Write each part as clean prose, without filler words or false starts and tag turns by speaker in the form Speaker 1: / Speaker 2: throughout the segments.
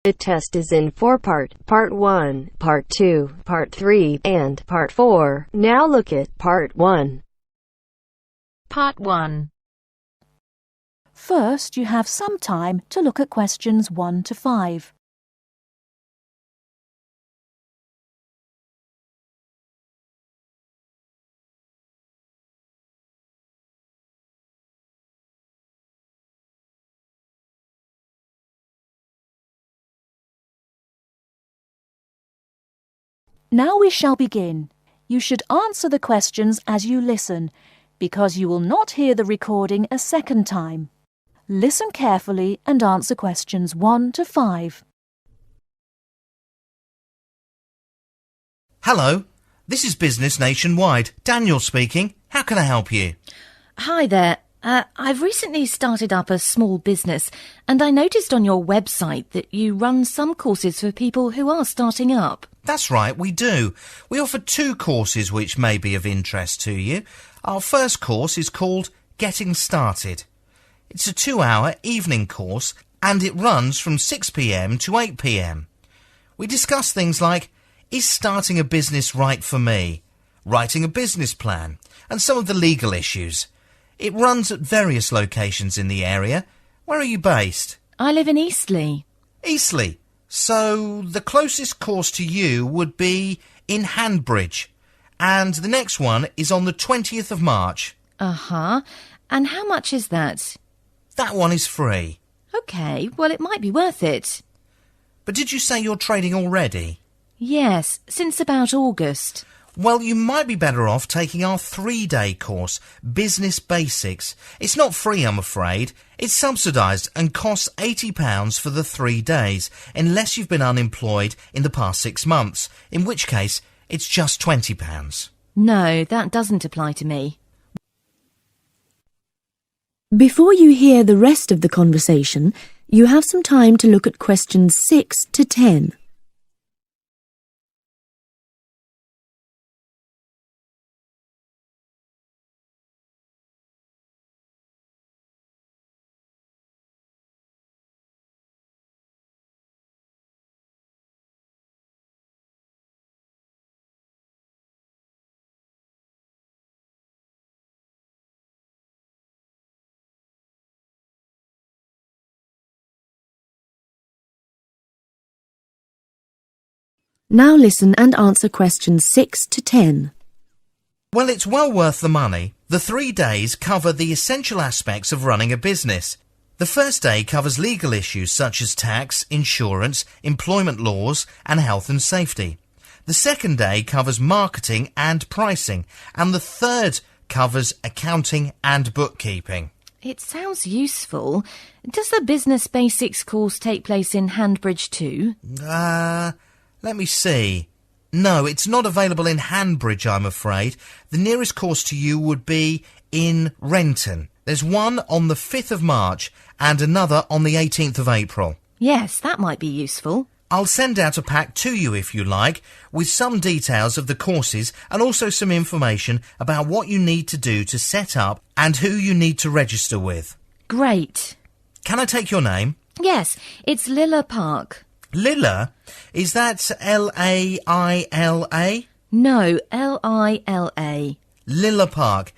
Speaker 1: The test is in 4 parts. Part 1, Part 2, Part 3, and Part 4. Now look at Part 1.
Speaker 2: Part 1.
Speaker 3: First, you have some time to look at questions 1 to 5. Now we shall begin. You should answer the questions as you listen, because you will not hear the recording a second time. Listen carefully and answer questions 1 to 5.
Speaker 4: Hello, this is Business Nationwide. Daniel speaking. How can I help you?
Speaker 2: Hi there. I've recently started up a small business, and I noticed on your website that you run some courses for people who are starting up.
Speaker 4: That's right, we do. We offer 2 courses which may be of interest to you. Our first course is called Getting Started. It's a 2-hour evening course and it runs from 6 p.m. to 8 p.m. We discuss things like, is starting a business right for me? Writing a business plan and some of the legal issues. It runs at various locations in the area. Where are you based?
Speaker 2: I live in Eastleigh.
Speaker 4: Eastleigh. So the closest course to you would be in Hanbridge. And the next one is on the 20th of March.
Speaker 2: Uh-huh. And how much is that?
Speaker 4: That one is free.
Speaker 2: OK, well, it might be worth it.
Speaker 4: But did you say you're trading already?
Speaker 2: Yes, since about August.
Speaker 4: Well, you might be better off taking our 3-day course, Business Basics. It's not free, I'm afraid. It's subsidised and costs £80 for the 3 days, unless you've been unemployed in the past 6 months, in which case it's just £20.
Speaker 2: No, that doesn't apply to me.
Speaker 3: Before you hear the rest of the conversation, you have some time to look at questions 6 to 10. Now listen and answer questions 6 to 10.
Speaker 4: Well, it's well worth the money. The 3 days cover the essential aspects of running a business. The first day covers legal issues such as tax, insurance, employment laws and health and safety. The second day covers marketing and pricing, and the third covers accounting and bookkeeping.
Speaker 2: It sounds useful. Does the Business Basics course take place in Hanbridge too?
Speaker 4: Let me see. No, it's not available in Hanbridge, I'm afraid. The nearest course to you would be in Renton. There's one on the 5th of March and another on the 18th of April.
Speaker 2: Yes, that might be useful.
Speaker 4: I'll send out a pack to you if you like, with some details of the courses and also some information about what you need to do to set up and who you need to register with.
Speaker 2: Great.
Speaker 4: Can I take your name?
Speaker 2: Yes, it's Lilla Park.
Speaker 4: Lilla? Is that L-A-I-L-A?
Speaker 2: No, L-I-L-A.
Speaker 4: Lilla Park.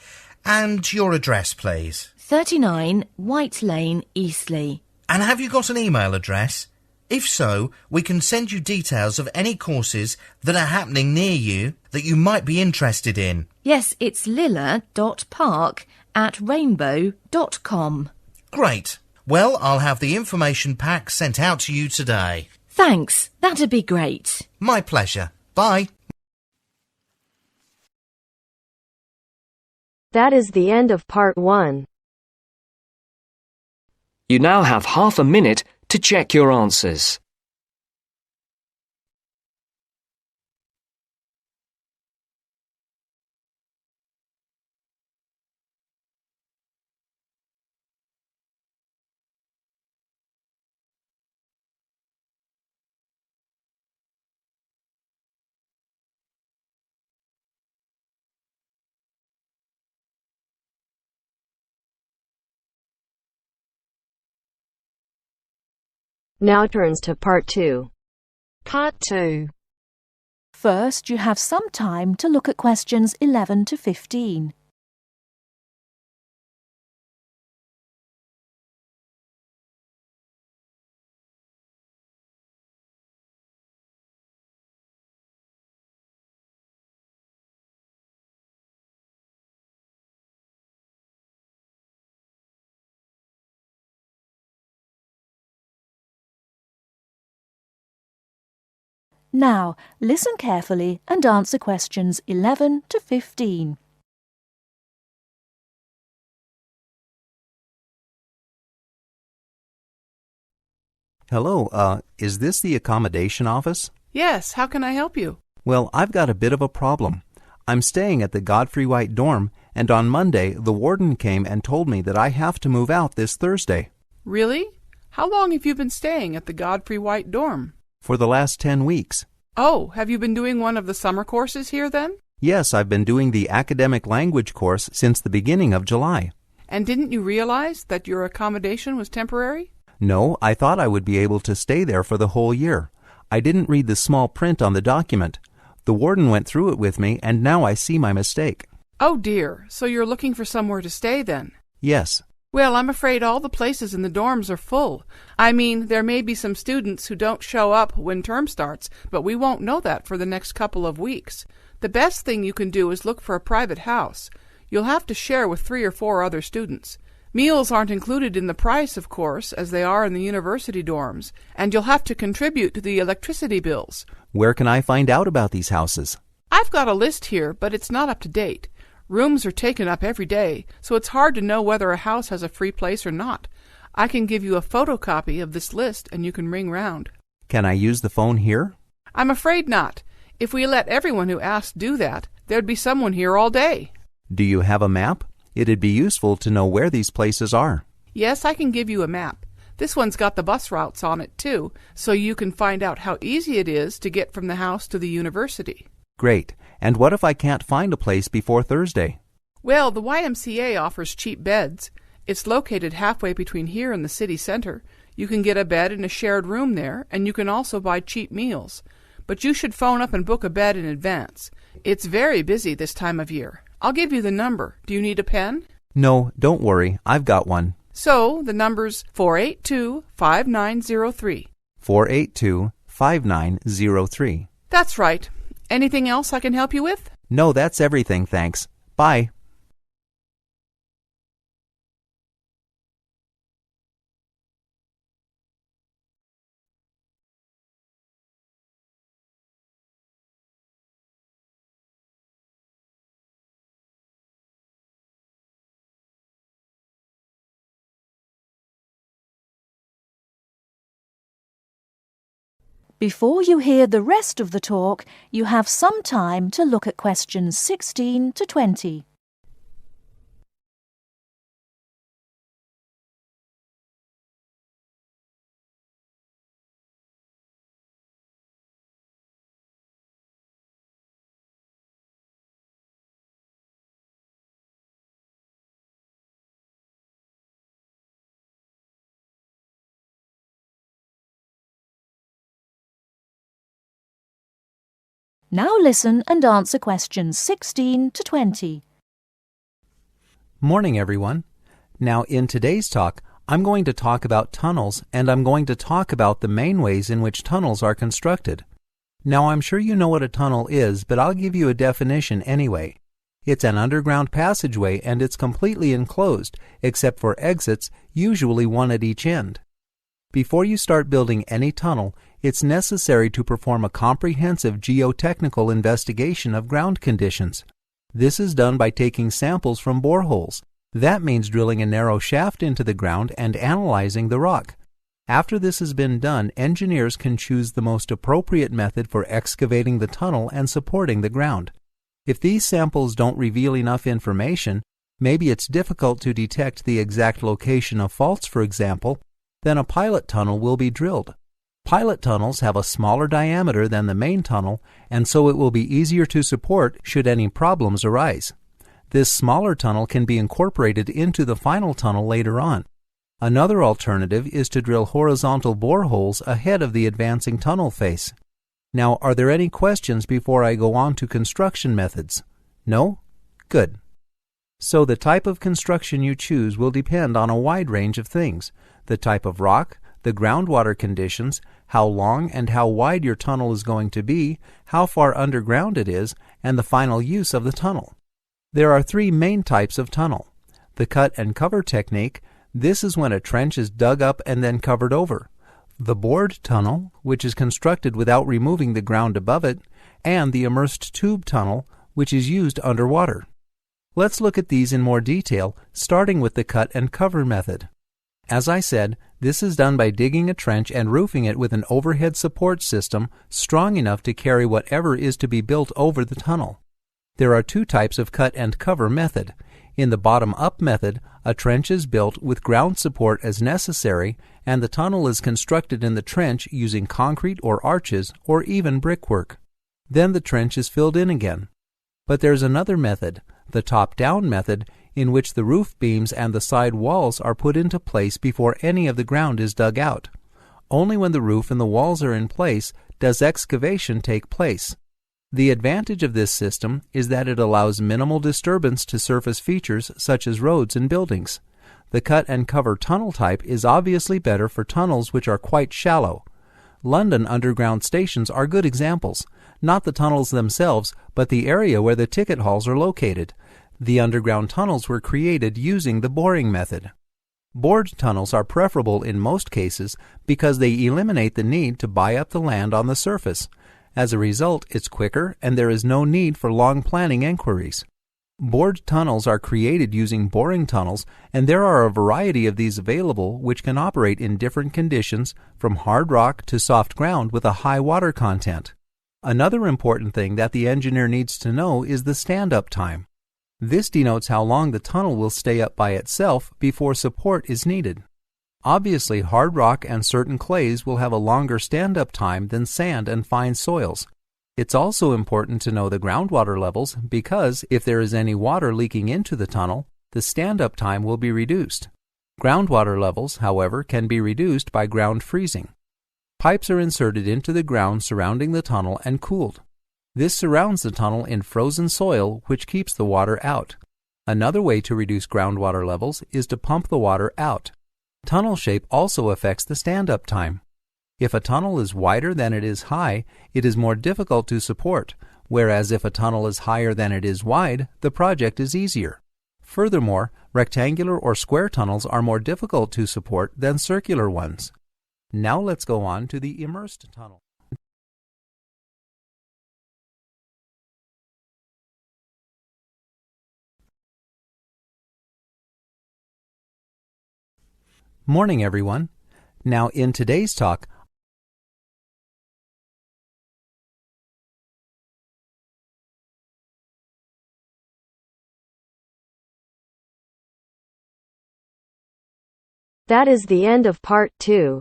Speaker 4: And your address, please.
Speaker 2: 39 White Lane, Eastleigh.
Speaker 4: And have you got an email address? If so, we can send you details of any courses that are happening near you that you might be interested in.
Speaker 2: Yes, it's lilla.park@rainbow.com.
Speaker 4: Great. Well, I'll have the information pack sent out to you today.
Speaker 2: Thanks, that'd be great.
Speaker 4: My pleasure. Bye.
Speaker 1: That is the end of Part 1.
Speaker 5: You now have half a minute to check your answers.
Speaker 1: Now turns to Part 2.
Speaker 6: Part 2.
Speaker 3: First, you have some time to look at questions 11 to 15. Now, listen carefully and answer questions 11 to 15.
Speaker 7: Hello, is this the accommodation office?
Speaker 8: Yes, how can I help you?
Speaker 7: Well, I've got a bit of a problem. I'm staying at the Godfrey White dorm, and on Monday the warden came and told me that I have to move out this Thursday.
Speaker 8: Really? How long have you been staying at the Godfrey White dorm?
Speaker 7: For the last 10 weeks.
Speaker 8: Oh, have you been doing one of the summer courses here then?
Speaker 7: Yes, I've been doing the academic language course since the beginning of July.
Speaker 8: And didn't you realize that your accommodation was temporary?
Speaker 7: No, I thought I would be able to stay there for the whole year. I didn't read the small print on the document. The warden went through it with me, and now I see my mistake.
Speaker 8: Oh dear, so you're looking for somewhere to stay then?
Speaker 7: Yes.
Speaker 8: Well, I'm afraid all the places in the dorms are full. I mean, there may be some students who don't show up when term starts, but we won't know that for the next couple of weeks. The best thing you can do is look for a private house. You'll have to share with 3 or 4 other students. Meals aren't included in the price, of course, as they are in the university dorms, and you'll have to contribute to the electricity bills.
Speaker 7: Where can I find out about these houses?
Speaker 8: I've got a list here, but it's not up to date. Rooms are taken up every day, so it's hard to know whether a house has a free place or not. I can give you a photocopy of this list, and you can ring round.
Speaker 7: Can I use the phone here?
Speaker 8: I'm afraid not. If we let everyone who asks do that, there'd be someone here all day.
Speaker 7: Do you have a map? It'd be useful to know where these places are.
Speaker 8: Yes, I can give you a map. This one's got the bus routes on it, too, so you can find out how easy it is to get from the house to the university.
Speaker 7: Great. And what if I can't find a place before Thursday?
Speaker 8: Well, the YMCA offers cheap beds. It's located halfway between here and the city center. You can get a bed in a shared room there, and you can also buy cheap meals. But you should phone up and book a bed in advance. It's very busy this time of year. I'll give you the number. Do you need a pen?
Speaker 7: No, don't worry. I've got one.
Speaker 8: So, the number's 482-5903.
Speaker 7: 482-5903.
Speaker 8: That's right. Anything else I can help you with?
Speaker 7: No, that's everything, thanks. Bye.
Speaker 3: Before you hear the rest of the talk, you have some time to look at questions 16 to 20. Now listen and answer questions 16 to 20.
Speaker 7: Morning, everyone. Now, in today's talk, I'm going to talk about tunnels, and I'm going to talk about the main ways in which tunnels are constructed. Now, I'm sure you know what a tunnel is, but I'll give you a definition anyway. It's an underground passageway, and it's completely enclosed, except for exits, usually one at each end. Before you start building any tunnel, it's necessary to perform a comprehensive geotechnical investigation of ground conditions. This is done by taking samples from boreholes. That means drilling a narrow shaft into the ground and analyzing the rock. After this has been done, engineers can choose the most appropriate method for excavating the tunnel and supporting the ground. If these samples don't reveal enough information, maybe it's difficult to detect the exact location of faults, for example, then a pilot tunnel will be drilled. Pilot tunnels have a smaller diameter than the main tunnel, and so it will be easier to support should any problems arise. This smaller tunnel can be incorporated into the final tunnel later on. Another alternative is to drill horizontal boreholes ahead of the advancing tunnel face. Now, are there any questions before I go on to construction methods? No? Good. So the type of construction you choose will depend on a wide range of things: the type of rock, the groundwater conditions, how long and how wide your tunnel is going to be, how far underground it is, and the final use of the tunnel. There are three main types of tunnel. The cut and cover technique. This is when a trench is dug up and then covered over. The bored tunnel, which is constructed without removing the ground above it, and the immersed tube tunnel, which is used underwater. Let's look at these in more detail, starting with the cut and cover method. As I said, this is done by digging a trench and roofing it with an overhead support system strong enough to carry whatever is to be built over the tunnel. There are two types of cut and cover method. In the bottom-up method, a trench is built with ground support as necessary, and the tunnel is constructed in the trench using concrete or arches or even brickwork. Then the trench is filled in again. But there's another method, the top-down method, in which the roof beams and the side walls are put into place before any of the ground is dug out. Only when the roof and the walls are in place does excavation take place. The advantage of this system is that it allows minimal disturbance to surface features such as roads and buildings. The cut and cover tunnel type is obviously better for tunnels which are quite shallow. London underground stations are good examples, not the tunnels themselves, but the area where the ticket halls are located. The underground tunnels were created using the boring method. Bored tunnels are preferable in most cases because they eliminate the need to buy up the land on the surface. As a result, it's quicker and there is no need for long planning inquiries. Bored tunnels are created using boring tunnels, and there are a variety of these available which can operate in different conditions, from hard rock to soft ground with a high water content. Another important thing that the engineer needs to know is the stand-up time. This denotes how long the tunnel will stay up by itself before support is needed. Obviously, hard rock and certain clays will have a longer stand-up time than sand and fine soils. It's also important to know the groundwater levels because if there is any water leaking into the tunnel, the stand-up time will be reduced. Groundwater levels, however, can be reduced by ground freezing. Pipes are inserted into the ground surrounding the tunnel and cooled. This surrounds the tunnel in frozen soil, which keeps the water out. Another way to reduce groundwater levels is to pump the water out. Tunnel shape also affects the stand-up time. If a tunnel is wider than it is high, it is more difficult to support, whereas if a tunnel is higher than it is wide, the project is easier. Furthermore, rectangular or square tunnels are more difficult to support than circular ones. Now let's go on to the immersed tunnel. Morning, everyone. Now, in today's talk,
Speaker 1: That is the end of part 2.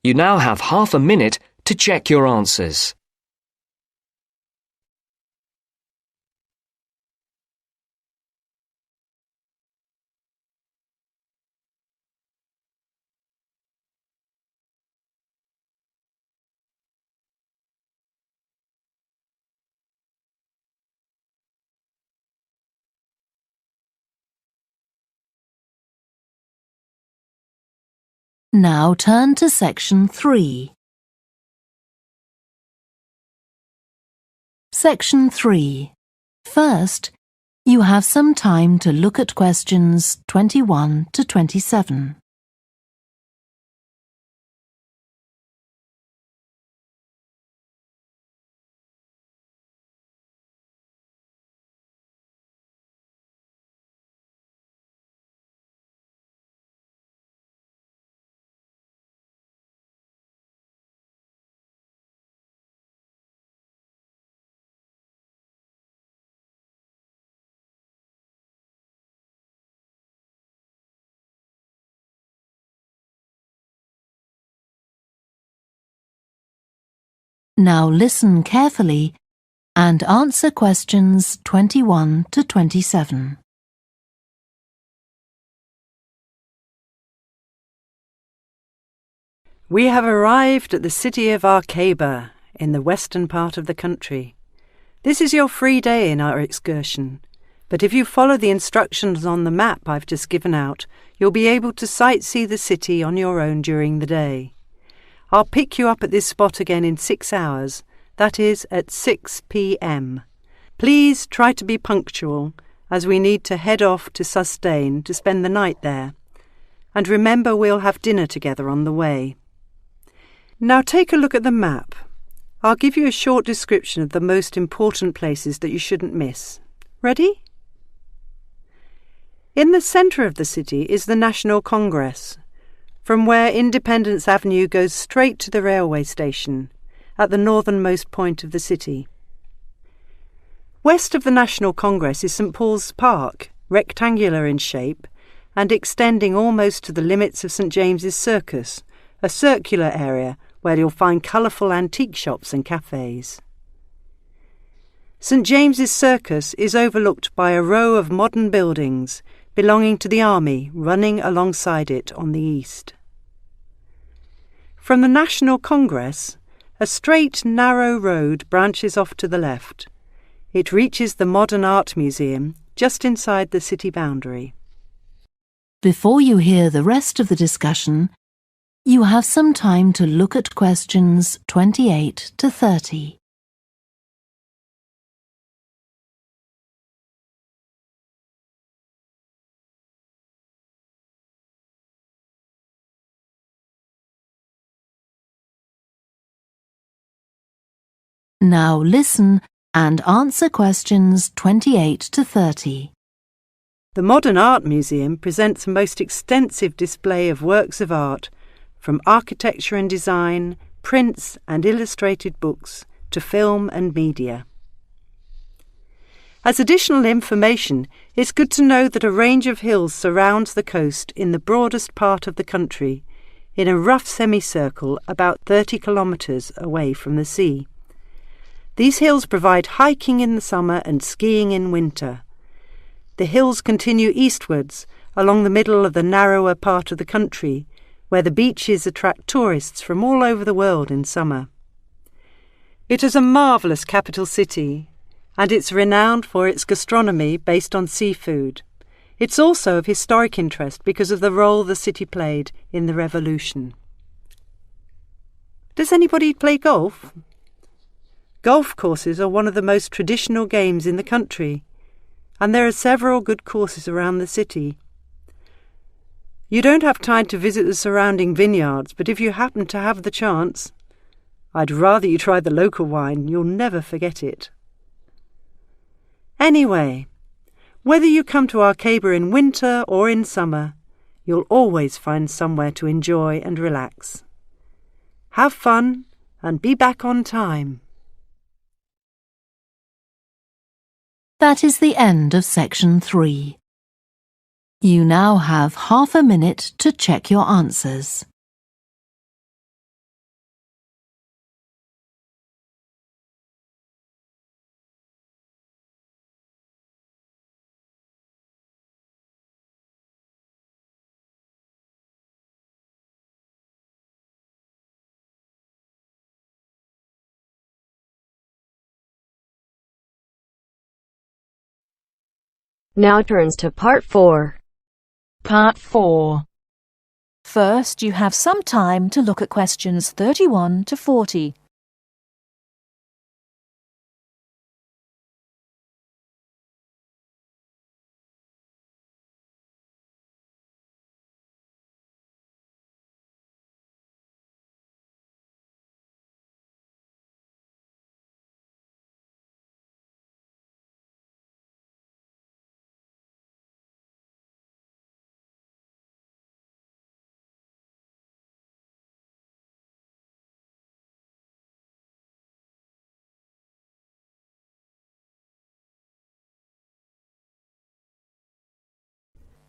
Speaker 5: You now have half a minute to check your answers.
Speaker 3: Now turn to section 3. Section 3. First, you have some time to look at questions 21 to 27. Now listen carefully and answer questions 21 to 27.
Speaker 9: We have arrived at the city of Arcaba in the western part of the country. This is your free day in our excursion, but if you follow the instructions on the map I've just given out, you'll be able to sightsee the city on your own during the day. I'll pick you up at this spot again in 6 hours, that is at 6 p.m. Please try to be punctual, as we need to head off to Sustain to spend the night there. And remember, we'll have dinner together on the way. Now take a look at the map. I'll give you a short description of the most important places that you shouldn't miss. Ready? In the centre of the city is the National Congress, from where Independence Avenue goes straight to the railway station, at the northernmost point of the city. West of the National Congress is St Paul's Park, rectangular in shape, and extending almost to the limits of St James's Circus, a circular area where you'll find colourful antique shops and cafes. St James's Circus is overlooked by a row of modern buildings belonging to the Army running alongside it on the east. From the National Congress, a straight, narrow road branches off to the left. It reaches the Modern Art Museum just inside the city boundary.
Speaker 3: Before you hear the rest of the discussion, you have some time to look at questions 28 to 30. Now listen and answer questions 28 to 30.
Speaker 9: The Modern Art Museum presents a most extensive display of works of art, from architecture and design, prints and illustrated books, to film and media. As additional information, it's good to know that a range of hills surrounds the coast in the broadest part of the country, in a rough semicircle about 30 kilometres away from the sea. These hills provide hiking in the summer and skiing in winter. The hills continue eastwards along the middle of the narrower part of the country, where the beaches attract tourists from all over the world in summer. It is a marvellous capital city, and it's renowned for its gastronomy based on seafood. It's also of historic interest because of the role the city played in the Revolution. Does anybody play golf? Golf courses are one of the most traditional games in the country, and there are several good courses around the city. You don't have time to visit the surrounding vineyards, but if you happen to have the chance, I'd rather you try the local wine. You'll never forget it. Anyway, whether you come to Arcaba in winter or in summer, you'll always find somewhere to enjoy and relax. Have fun and be back on time.
Speaker 3: That is the end of section 3. You now have half a minute to check your answers.
Speaker 1: Now turns to part 4.
Speaker 6: Part 4.
Speaker 3: First, you have some time to look at questions 31 to 40.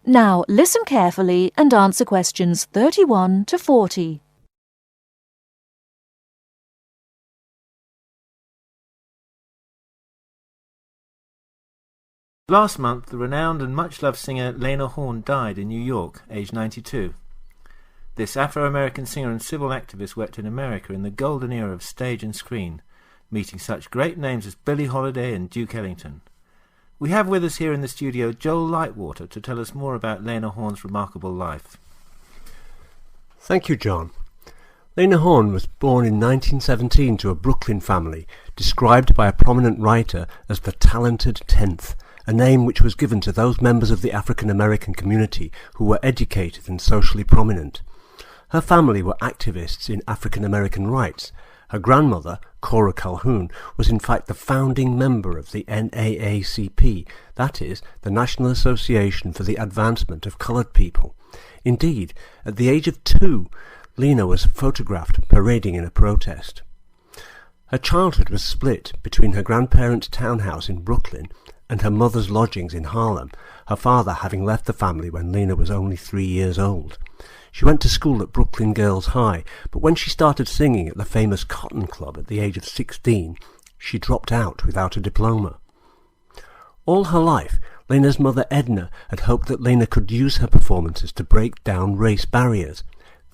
Speaker 3: Now listen carefully and answer questions 31 to 40.
Speaker 10: Last month, the renowned and much-loved singer Lena Horne died in New York, aged 92. This Afro-American singer and civil activist worked in America in the golden era of stage and screen, meeting such great names as Billie Holiday and Duke Ellington. We have with us here in the studio Joel Lightwater to tell us more about Lena Horne's remarkable life.
Speaker 11: Thank you, John. Lena Horne was born in 1917 to a Brooklyn family, described by a prominent writer as the talented 10th, a name which was given to those members of the African American community who were educated and socially prominent. Her family were activists in African American rights. Her grandmother, Cora Calhoun, was in fact the founding member of the NAACP, that is, the National Association for the Advancement of Colored People. Indeed, at the age of 2, Lena was photographed parading in a protest. Her childhood was split between her grandparents' townhouse in Brooklyn and her mother's lodgings in Harlem, her father having left the family when Lena was only 3 years old. She went to school at Brooklyn Girls High, but when she started singing at the famous Cotton Club at the age of 16, she dropped out without a diploma. All her life, Lena's mother Edna had hoped that Lena could use her performances to break down race barriers.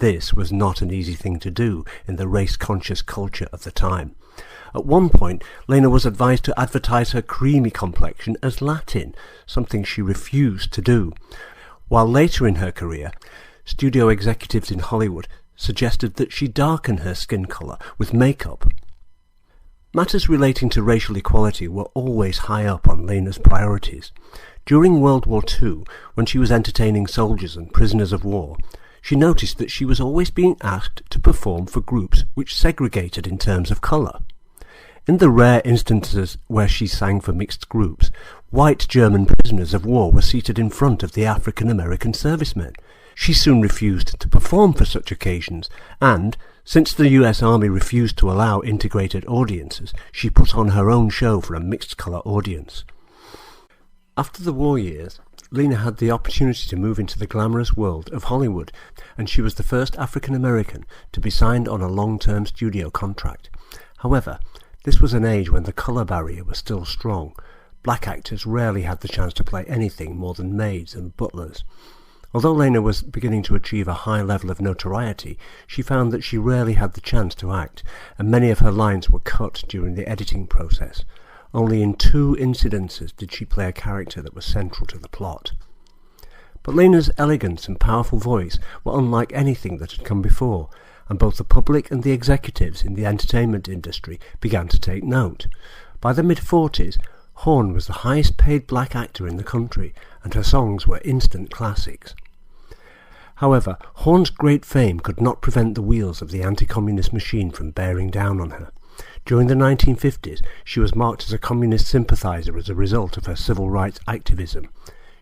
Speaker 11: This was not an easy thing to do in the race-conscious culture of the time. At one point, Lena was advised to advertise her creamy complexion as Latin, something she refused to do. While later in her career, studio executives in Hollywood suggested that she darken her skin colour with makeup. Matters relating to racial equality were always high up on Lena's priorities. During World War II, when she was entertaining soldiers and prisoners of war, she noticed that she was always being asked to perform for groups which segregated in terms of colour. In the rare instances where she sang for mixed groups, white German prisoners of war were seated in front of the African American servicemen. She soon refused to perform for such occasions, and, since the US Army refused to allow integrated audiences, she put on her own show for a mixed-colour audience. After the war years, Lena had the opportunity to move into the glamorous world of Hollywood, and she was the first African American to be signed on a long-term studio contract. However, this was an age when the colour barrier was still strong. Black actors rarely had the chance to play anything more than maids and butlers. Although Lena was beginning to achieve a high level of notoriety, she found that she rarely had the chance to act, and many of her lines were cut during the editing process. Only in 2 incidences did she play a character that was central to the plot. But Lena's elegance and powerful voice were unlike anything that had come before, and both the public and the executives in the entertainment industry began to take note. By the mid-40s, Horne was the highest-paid black actor in the country, and her songs were instant classics. However, Horne's great fame could not prevent the wheels of the anti-communist machine from bearing down on her. During the 1950s, she was marked as a communist sympathiser as a result of her civil rights activism.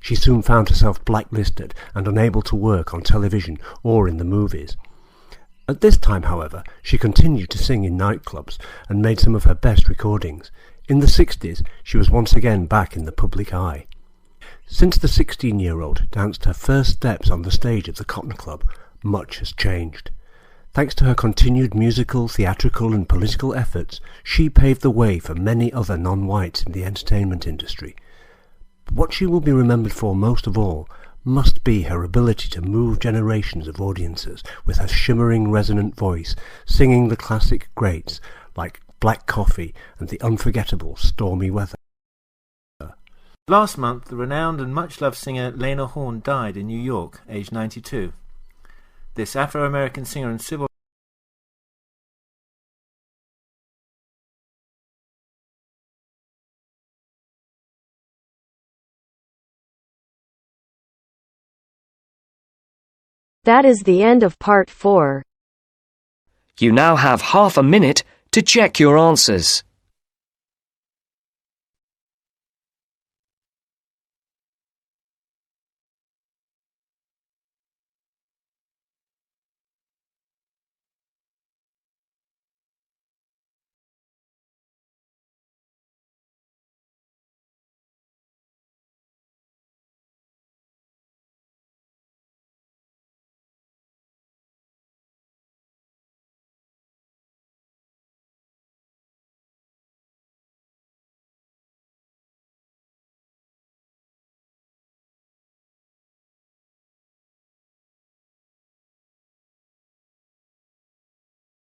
Speaker 11: She soon found herself blacklisted and unable to work on television or in the movies. At this time, however, she continued to sing in nightclubs and made some of her best recordings. In the 60s, she was once again back in the public eye. Since the 16-year-old danced her first steps on the stage of the Cotton Club, much has changed. Thanks to her continued musical, theatrical and political efforts, she paved the way for many other non-whites in the entertainment industry. But what she will be remembered for most of all must be her ability to move generations of audiences with her shimmering resonant voice, singing the classic greats like Black Coffee and the unforgettable Stormy Weather.
Speaker 10: Last month, the renowned and much-loved singer Lena Horne died in New York, aged 92. This Afro-American singer and civil
Speaker 1: That is the end of part 4.
Speaker 5: You now have half a minute to check your answers.